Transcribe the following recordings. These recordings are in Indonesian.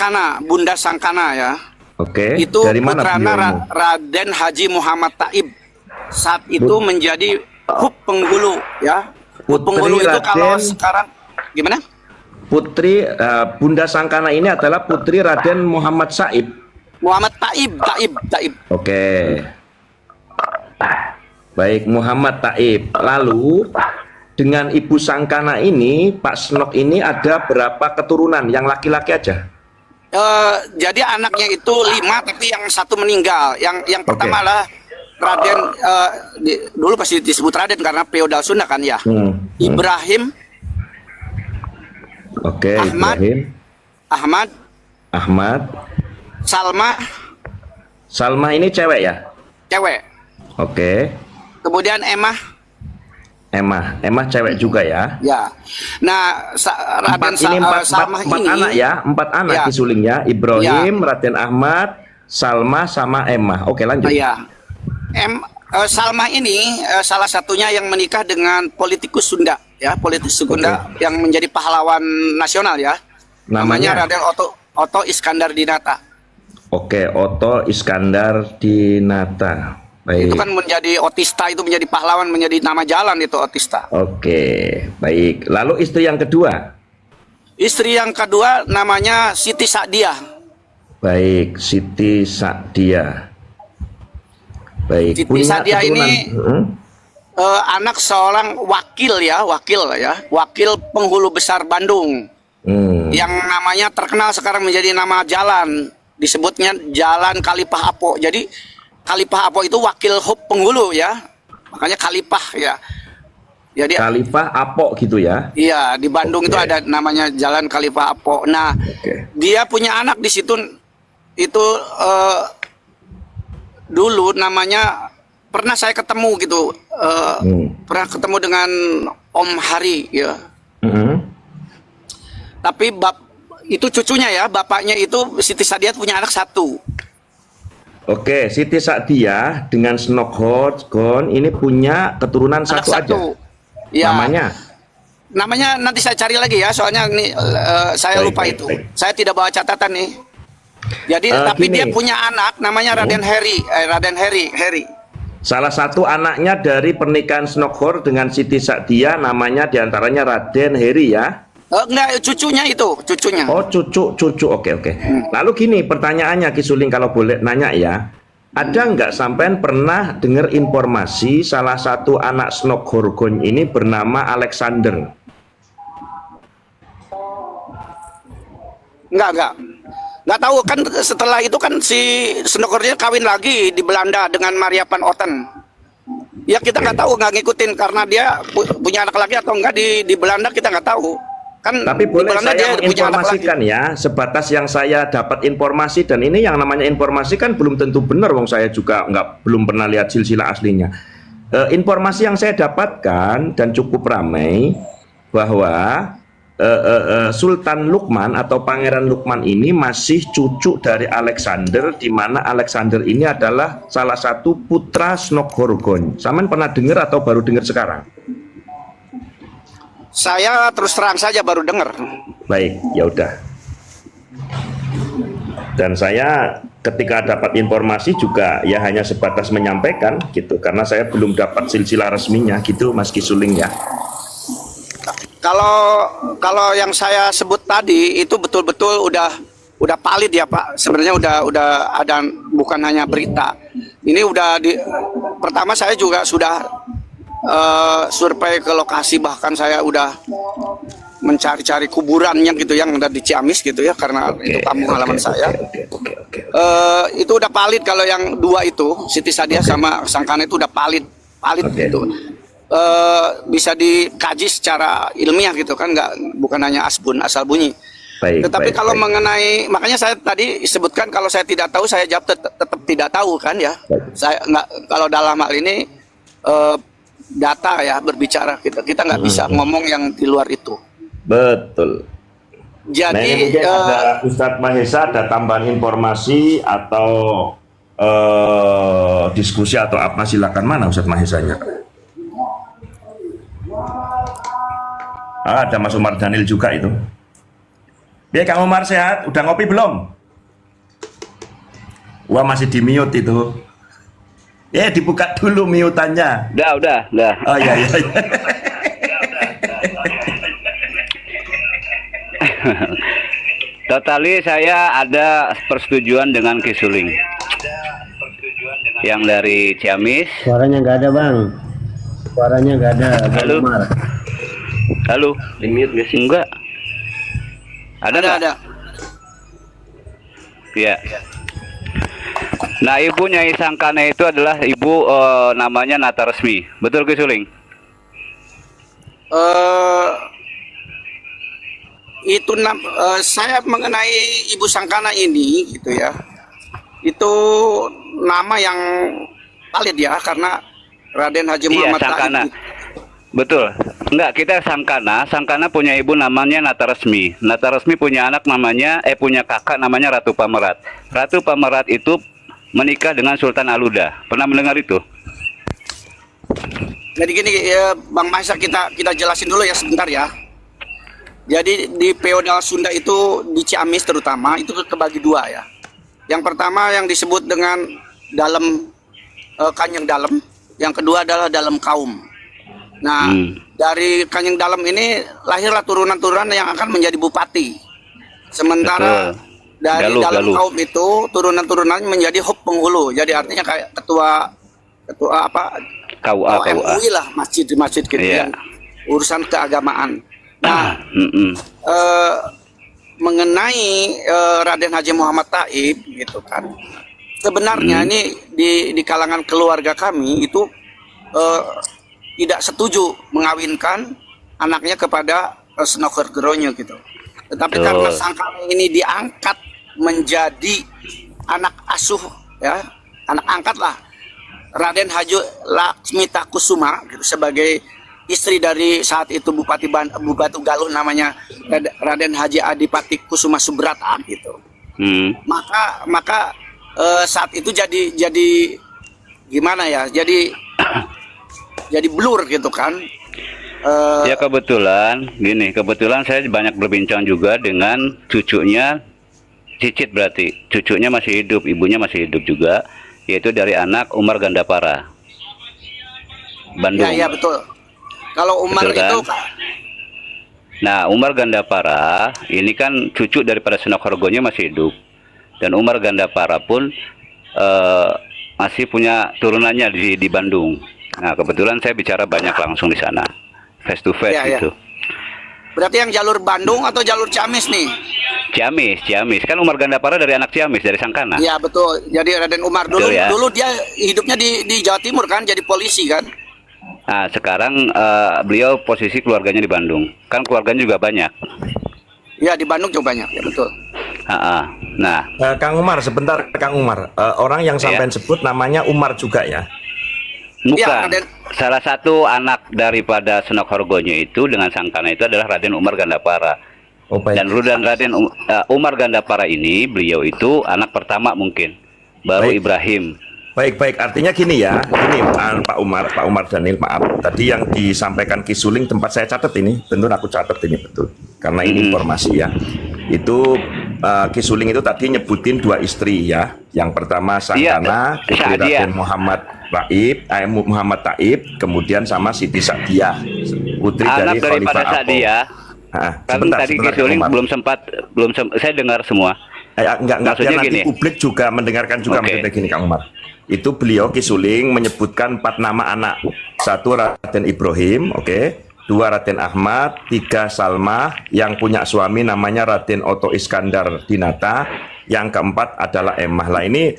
Sangkana, Bunda Sangkana ya. Oke. Itu Dari mana putrana beliau ini? Raden Haji Muhammad Taib. Saat itu menjadi Hub Penghulu ya. Hub Putri Penghulu itu kalau Raden- sekarang gimana? Putri Bunda Sangkana ini adalah putri Raden Muhammad Said. Muhammad Taib. Oke. Baik, Muhammad Taib. Lalu dengan Ibu Sangkana ini, Pak Snok ini ada berapa keturunan? Yang laki-laki aja? Jadi anaknya itu 5, tapi yang satu meninggal. Yang pertama Oke. adalah Raden, dulu pasti disebut Raden karena feodal Sunda kan ya. Ibrahim, Oke, Ahmad. Ibrahim, Ahmad, Ahmad. Salma, Salma ini cewek ya? cewek. Oke. Kemudian Emah, Emah cewek juga ya? ya. Nah, Raden Salma empat ini anak ya, 4 anak Ya. disulingnya. Ibrahim, Raden Ahmad, Salma sama Emah. Oke, lanjut. ya. Salma ini salah satunya yang menikah dengan politikus Sunda ya, politikus Sunda yang menjadi pahlawan nasional ya. Namanya Namanya? Raden Oto Iskandar Dinata. Oke, Oto Iskandar Dinata. Itu Baik. kan menjadi Otista, itu menjadi pahlawan, menjadi nama jalan itu Otista. Oke, baik. Lalu istri yang kedua? Istri yang kedua namanya Siti Sa'diah. Baik, Siti Sa'diah. Baik. Siti Sa'diah keturunan? ini anak seorang wakil penghulu besar Bandung yang namanya terkenal sekarang menjadi nama jalan, disebutnya Jalan Kalipah Apo. Jadi Kalipah Apo itu wakil hub penghulu ya, makanya Kalipah ya. Jadi Khalifah Apo gitu ya? iya, di Bandung itu ada namanya Jalan Kalipah Apo. Nah, dia punya anak di situ itu dulu namanya, pernah saya ketemu gitu, pernah ketemu dengan Om Hari ya. Tapi itu cucunya ya, bapaknya itu Siti Sa'diah punya anak 1. Oke, Siti Sa'diah dengan Snokhorgon ini punya keturunan Anak 1 aja. Ya. Namanya nanti saya cari lagi ya, soalnya ini saya Baik, lupa baik, itu. baik. Saya tidak bawa catatan nih. Jadi tapi Gini. dia punya anak namanya Raden Heri. Salah satu anaknya dari pernikahan Snokhor dengan Siti Sa'diah namanya diantaranya Raden Heri ya? Enggak, cucunya. Oh, cucu. Oke. Lalu gini pertanyaannya, Ki Suling, kalau boleh nanya ya. Ada nggak sampean pernah dengar informasi salah satu anak Snokhorgon ini bernama Alexander? Enggak tahu kan, setelah itu kan si Snokhorgon kawin lagi di Belanda dengan Maria van Otten. Ya kita nggak tahu, nggak ngikutin karena dia punya anak lagi atau enggak di Belanda, kita nggak tahu. Kan Tapi boleh saya punya anak lagi. menginformasikan ya, sebatas yang saya dapat informasi, dan ini yang namanya informasi kan belum tentu benar, wong saya juga belum pernah lihat silsilah aslinya. Informasi yang saya dapatkan dan cukup ramai bahwa Sultan Lukman atau Pangeran Lukman ini masih cucu dari Alexander, di mana Alexander ini adalah salah satu putra Snokhorgon. Saman pernah dengar atau baru dengar sekarang? Saya terus terang saja baru dengar. Baik, ya udah. Dan saya ketika dapat informasi juga ya hanya sebatas menyampaikan gitu, karena saya belum dapat silsilah resminya gitu, Mas Ki Suling ya. Kalau yang saya sebut tadi itu betul-betul udah valid ya Pak. Sebenarnya udah ada, bukan hanya berita. Ini pertama saya juga sudah survei ke lokasi, bahkan saya udah mencari-cari kuburannya gitu yang ada di Ciamis gitu ya, karena itu kampung halaman saya. Itu udah valid kalau yang 2 itu Siti Sa'diah sama Sangkana itu udah valid gitu. Bisa dikaji secara ilmiah gitu kan, bukan hanya asal bunyi. Tetapi kalau mengenai, makanya saya tadi sebutkan kalau saya tidak tahu, saya jawab tetap tidak tahu kan ya. Saya nggak, kalau dalam hal ini data ya berbicara, kita nggak bisa ngomong yang di luar itu. Betul. Jadi nah, ini mungkin ada Ustadz Mahesa ada tambahan informasi atau diskusi atau apa, silakan. Mana Ustadz Mahesanya? Ada Mas Umar Daniel juga itu. Biar Kang Umar sehat, udah ngopi belum? Wah masih di mute itu. Dibuka dulu mute-nya. Udah. Oh iya. Totali saya ada persetujuan dengan Kisuling. Yang dari Ciamis. Suaranya nggak ada, Bang. Suaranya nggak ada. Halo. Umar. Halo. Di mute nggak sih? Enggak. Ada. Iya. Nah, Ibu Nyai Sangkana itu adalah ibu namanya Nata Resmi. Betul Kisuling? Saya mengenai Ibu Sangkana ini gitu ya. Itu nama yang valid ya karena Raden Haji Muhammad Sangkana. Taib. Betul. Enggak, kita Sangkana punya ibu namanya Nata Resmi. Nata Resmi punya anak namanya punya kakak namanya Ratu Pamerat. Ratu Pamerat itu menikah dengan Sultan Aluda. Pernah mendengar itu? Jadi gini ya, Bang Mahesa kita jelasin dulu ya sebentar ya. Jadi di feodal Sunda itu di Ciamis terutama itu kebagi dua ya. Yang pertama yang disebut dengan dalam Kanjeng Dalem, yang kedua adalah dalam kaum. Nah, dari Kanjeng Dalem ini lahirlah turunan-turunan yang akan menjadi bupati. Sementara dari dalam kaum itu turunan-turunannya menjadi hop penghulu. Jadi artinya kayak ketua apa? KUA. MUI lah, masjid gitu yang urusan keagamaan. Nah, mengenai Raden Haji Muhammad Taib gitu kan. Sebenarnya ini di kalangan keluarga kami itu tidak setuju mengawinkan anaknya kepada Senok Horgoronyo gitu. Tetapi karena Sangkana ini diangkat menjadi anak asuh ya, anak angkat lah Raden Haji Laksmita Kusuma gitu, sebagai istri dari saat itu Bupati Galuh namanya Raden Haji Adipati Kusuma Subrata gitu. Maka saat itu jadi gimana ya? Jadi blur gitu kan. Ya kebetulan saya banyak berbincang juga dengan cucunya Cicit, berarti cucunya masih hidup, ibunya masih hidup juga, yaitu dari anak Umar Gandapara, Bandung. Ya betul. Kalau Umar betul, kan? itu Nah, Umar Gandapara ini kan cucu daripada Senok Horgonya masih hidup, dan Umar Gandapara pun masih punya turunannya di Bandung. Nah, kebetulan saya bicara banyak langsung di sana, face to face gitu. Berarti yang jalur Bandung atau jalur Ciamis nih? Ciamis. Kan Umar Gandapara dari anak Ciamis, dari Sangkana. Iya betul. Jadi Raden Umar dulu betul, ya? Dulu dia hidupnya di Jawa Timur kan, jadi polisi kan. Nah, sekarang beliau posisi keluarganya di Bandung. Kan keluarganya juga banyak. Iya, di Bandung juga banyak, ya betul. Nah, Kang Umar, sebentar Kang Umar. Orang yang sampean sebut namanya Umar juga ya? Bukan. Ya, salah satu anak daripada Senok Horgonya itu dengan Sangkana itu adalah Raden Umar Gandapara. Oh, dan Raden Umar Gandapara ini, beliau itu anak pertama mungkin, baru Ibrahim. Baik. Artinya gini ya, Pak Umar Daniel, maaf. Tadi yang disampaikan Kisuling tempat saya catat ini, betul aku catat ini betul. Karena ini informasi ya. Itu Kisuling itu tadi nyebutin dua istri ya. Yang pertama Sangkana, istri Raden Muhammad Taib, kemudian sama Siti Sa'diyah, putri anak dari Khalifah Apo. Kan tadi Kisuling belum sempat saya dengar semua. Enggak, biar nanti publik juga mendengarkan juga maksudnya gini Kang Umar. Itu beliau Kisuling menyebutkan 4 nama anak. 1 Raden Ibrahim, dua Raden Ahmad, 3 Salma, yang punya suami namanya Raden Oto Iskandar Dinata, yang keempat adalah Emah. Lah ini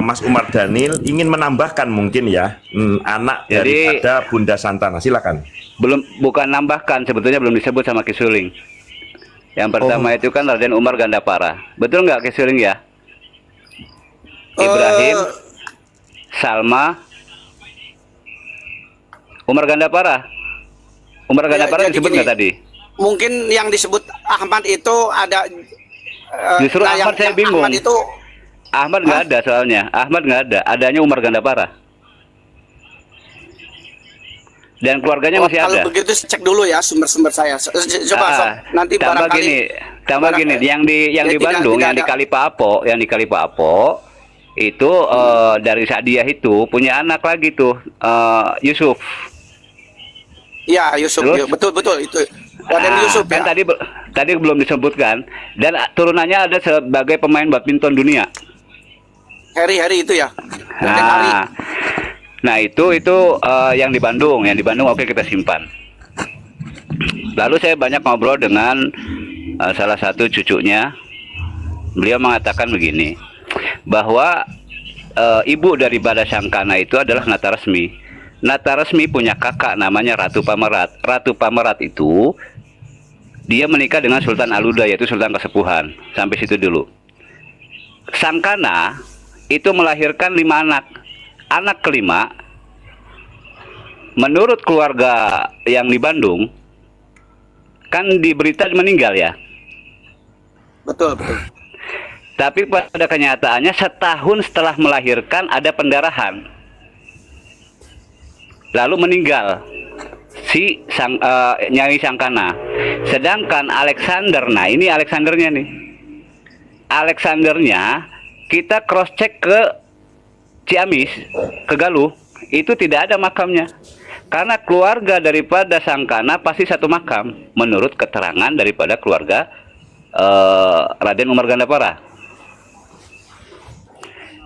Mas Umar Daniel ingin menambahkan mungkin ya anak daripada Bunda Santana. Silakan. Bukan nambahkan, sebetulnya belum disebut sama Kisuling. Yang pertama itu kan Raden Umar Gandapara. Betul nggak Kisuling ya? Ibrahim, Salma, Umar Gandapara. Umar Gandapara disebut nggak tadi? Mungkin yang disebut Ahmad itu ada. Justru Ahmad saya bingung. Ahmad nggak ada soalnya. Ahmad nggak ada. Adanya Umar Gandapara. dan keluarganya masih Kalau ada. begitu cek dulu ya sumber-sumber saya. Coba Sob, nanti tambah barangkali gini, tambah gini, yang di Ya, Bandung, tidak yang di ada. Kalipapo, itu dari Sadiah itu punya anak lagi tuh, Yusuf. Iya, Yusuf, Terus? ya, betul itu. Raden Yusuf kan ya. tadi belum disebutkan, dan turunannya ada sebagai pemain badminton dunia. Harry itu ya. Raden Harry. Nah itu yang di Bandung, oke kita simpan. Lalu saya banyak ngobrol dengan salah satu cucunya. Beliau mengatakan begini, bahwa ibu daripada Sangkana itu adalah Nata Resmi. Nata Resmi punya kakak namanya Ratu Pamerat. Ratu Pamerat itu dia menikah dengan Sultan Aluda, yaitu Sultan Kesepuhan. Sampai situ dulu. Sangkana itu melahirkan 5 anak. Anak kelima, menurut keluarga yang di Bandung, kan di berita meninggal ya. Betul. Tapi pada kenyataannya setahun setelah melahirkan ada pendarahan, lalu meninggal si Nyai Sangkana. Sedangkan Alexander, nah ini Alexandernya nih, Alexandernya kita cross check ke Ciamis, ke Galuh, itu tidak ada makamnya. Karena keluarga daripada Sangkana pasti satu makam, menurut keterangan daripada keluarga Raden Umar Gandapara.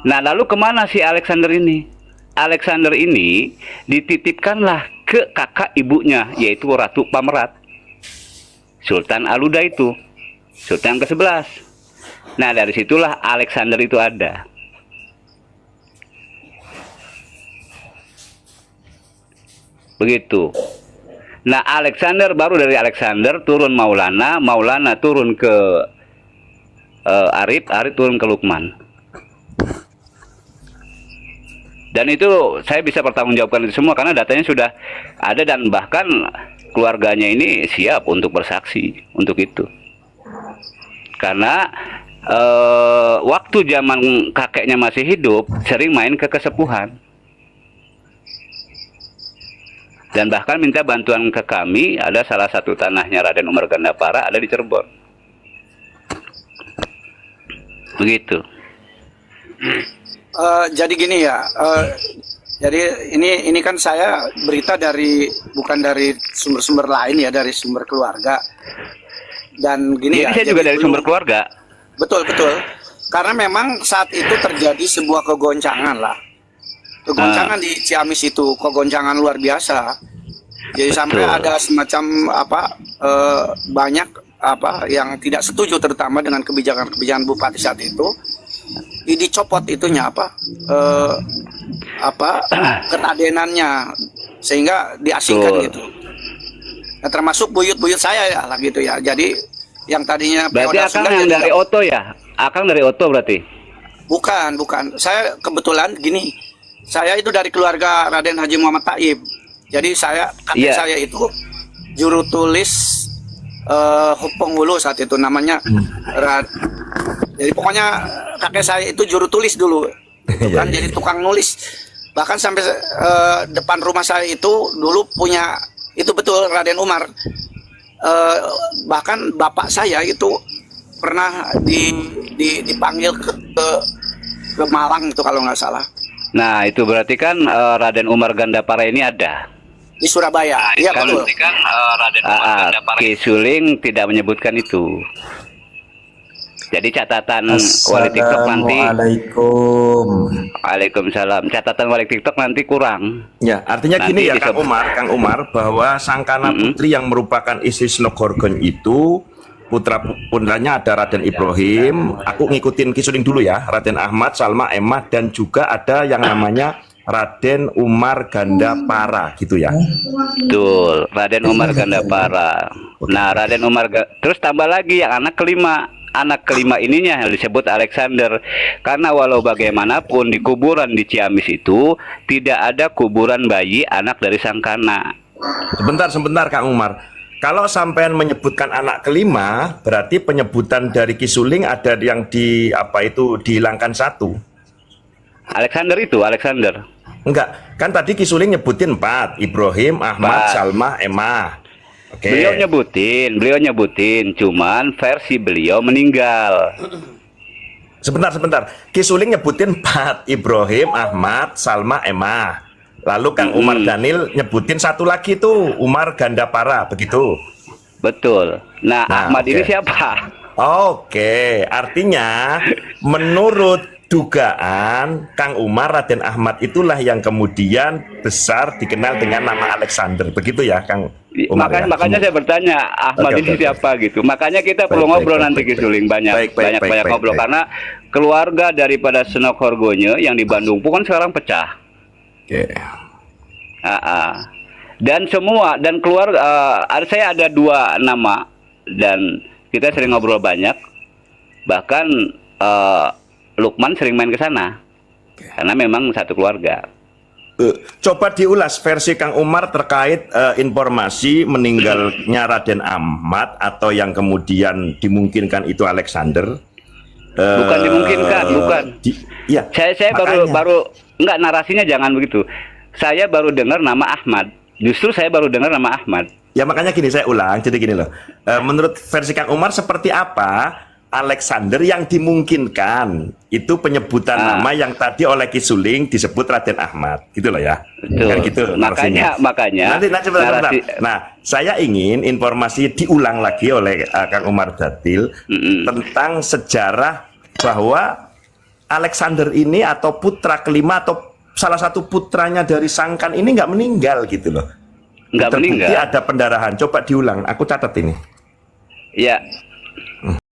Nah lalu kemana si Alexander ini? Alexander ini dititipkanlah ke kakak ibunya, yaitu Ratu Pamerat, Sultan Aluda itu, Sultan ke-11. Nah dari situlah Alexander itu ada. Begitu. Nah Alexander, baru dari Alexander turun Maulana, Maulana turun ke Arif, Arif turun ke Lukman. Dan itu saya bisa pertanggungjawabkan itu semua karena datanya sudah ada, dan bahkan keluarganya ini siap untuk bersaksi untuk itu. Karena waktu zaman kakeknya masih hidup sering main ke Kesepuhan. Dan bahkan minta bantuan ke kami, ada salah satu tanahnya Raden Umar Gandapara ada di Cirebon. Begitu. Jadi gini ya. Jadi ini kan saya berita bukan dari sumber-sumber lain ya, dari sumber keluarga. Dan gini Jadi ya. saya juga dari sumber keluarga. Betul. Karena memang saat itu terjadi sebuah kegoncangan lah. Kegoncangan di Ciamis itu, kegoncangan luar biasa. Jadi sampai ada semacam banyak yang tidak setuju, terutama dengan kebijakan bupati saat itu. Dicopot itunya keradenannya, sehingga diasingkan gitu. Nah, termasuk buyut-buyut saya ya lah gitu ya. Jadi yang tadinya Berarti Akang yang dari Oto ya? Akang dari Oto berarti? Bukan. Saya kebetulan gini. Saya itu dari keluarga Raden Haji Muhammad Taib. Jadi kakek saya itu juru tulis Penghulu saat itu namanya. Jadi pokoknya kakek saya itu juru tulis dulu, bukan jadi tukang nulis. Bahkan sampai depan rumah saya itu dulu punya, itu betul Raden Umar. Bahkan bapak saya itu pernah dipanggil ke Malang itu kalau nggak salah. Nah itu berarti kan Raden Umar Gandapara ini ada Di Surabaya. Iya kan, betul. Ki Suling tidak menyebutkan itu. Jadi catatan wali TikTok nanti. Assalamualaikum. Waalaikumsalam. Catatan wali TikTok nanti kurang. Ya, artinya Nanti gini ya disebut. Kang Umar, bahwa Sangkana Putri yang merupakan istri Snogorgon itu putra-putranya ada Raden Ibrahim. Aku ngikutin Ki Suling dulu ya, Raden Ahmad, Salma, Emah, dan juga ada yang namanya Raden Umar Gandapara gitu ya. Betul, Raden Umar Gandapara. Nah, Raden Umar terus tambah lagi yang anak kelima. Anak kelima ininya yang disebut Alexander. Karena walau bagaimanapun di kuburan di Ciamis itu tidak ada kuburan bayi anak dari Sangkana. Sebentar Kang Umar. Kalau sampean menyebutkan anak kelima, berarti penyebutan dari Ki Suling ada yang dihilangkan satu. Alexander itu, Alexander. Enggak, kan tadi Ki Suling nyebutin 4, Ibrahim, Ahmad, 4. Salma, Emah. Oke. Beliau nyebutin, cuman versi beliau meninggal. Sebentar. Ki Suling nyebutin 4, Ibrahim, Ahmad, Salma, Emah. Lalu Kang Umar Dhanil nyebutin satu lagi tuh, Umar Gandapara, begitu. Betul. Nah, Ahmad oke. ini siapa? Oke, artinya menurut dugaan Kang Umar, Raden Ahmad itulah yang kemudian besar dikenal dengan nama Alexander, begitu ya Kang Umar? Makanya saya bertanya Ahmad ini siapa gitu. Makanya kita perlu ngobrol nanti Ki Suling, banyak ngobrol karena keluarga daripada Senok Horgonyo yang di Bandung pun kan sekarang pecah. Oke. Dan keluarga saya ada 2 nama dan kita sering ngobrol banyak. Bahkan Lukman sering main ke sana. Karena memang satu keluarga. Coba diulas versi Kang Umar terkait informasi meninggalnya Raden Ahmad atau yang kemudian dimungkinkan itu Alexander. Bukan dimungkinkan, bukan. Ya, Saya baru enggak, narasinya jangan begitu. Saya baru dengar nama Ahmad. Justru saya baru dengar nama Ahmad. Ya makanya gini, saya ulang. Jadi gini loh. Menurut versi Kang Umar seperti apa Alexander yang dimungkinkan itu penyebutan nama yang tadi oleh Ki Suling disebut Raden Ahmad, gitu loh ya. Betul. Kan gitu. Makanya. Nanti. Nah, saya ingin informasi diulang lagi oleh Kang Umar Dhanil tentang sejarah bahwa Alexander ini atau putra kelima atau salah satu putranya dari Sangkan ini nggak meninggal gitu loh. Nggak meninggal. Ada pendarahan. Coba diulang. Aku catat ini. Ya,